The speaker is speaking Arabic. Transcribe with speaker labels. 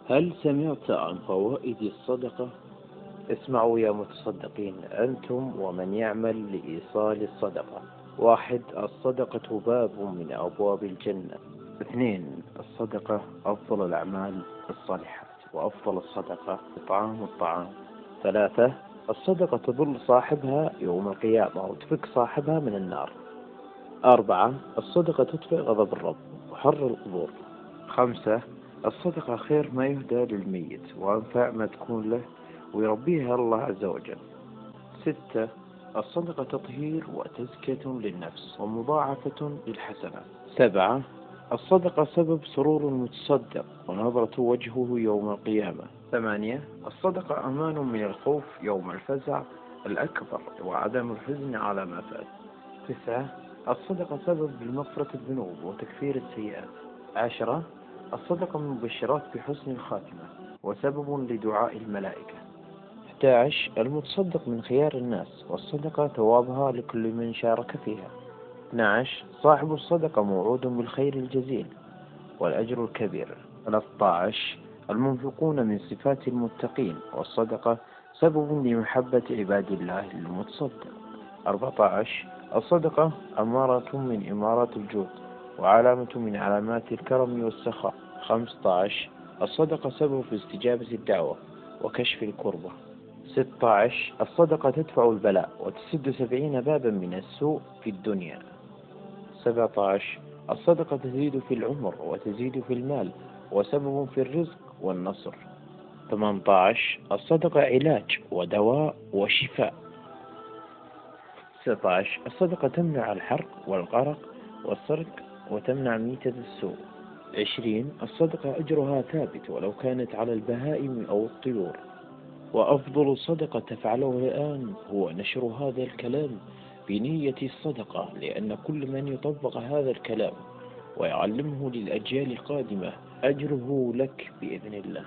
Speaker 1: هل سمعت عن فوائد الصدقة؟ اسمعوا يا متصدقين أنتم ومن يعمل لإيصال الصدقة. 1. الصدقة باب من أبواب الجنة. 2. الصدقة أفضل الأعمال الصالحات، وأفضل الصدقة إطعام الطعام. 3. الصدقة تظل صاحبها يوم القيامة وتفك صاحبها من النار. 4. الصدقة تطفئ غضب الرب وحر القبور. 5. الصدقة خير ما يهدى للميت وأنفع ما تكون له ويربيها الله عز وجل. 6. الصدقة تطهير وتزكية للنفس ومضاعفة للحسنات. 7. الصدقة سبب سرور المتصدق ونظرة وجهه يوم القيامة. 8. الصدقة أمان من الخوف يوم الفزع الأكبر وعدم الحزن على ما فات. 9. الصدقة سبب لمغفرة الذنوب وتكفير السيئات. 10. الصدقة من مبشرات بحسن الخاتمة وسبب لدعاء الملائكة. 11. المتصدق من خيار الناس والصدقة ثوابها لكل من شارك فيها. 12. صاحب الصدقة موعود بالخير الجزيل والأجر الكبير. 13. المنفقون من صفات المتقين والصدقة سبب لمحبة عباد الله للمتصدق. 14. الصدقة أمارة من إمارات الجود وعلامة من علامات الكرم والسخاء. 15. الصدقة سبب في استجابة الدعوة وكشف الكربة. 16. الصدقة تدفع البلاء وتسد 70 بابا من السوء في الدنيا. 17. الصدقة تزيد في العمر وتزيد في المال وسبب في الرزق والنصر. 18. الصدقة علاج ودواء وشفاء. 19. الصدقة تمنع الحرق والغرق والسرق وتمنع ميتة السوء. 20. الصدقة أجرها ثابت ولو كانت على البهائم أو الطيور. وأفضل صدقة تفعله الآن هو نشر هذا الكلام بنية الصدقة، لأن كل من يطبق هذا الكلام ويعلمه للأجيال القادمة أجره لك بإذن الله.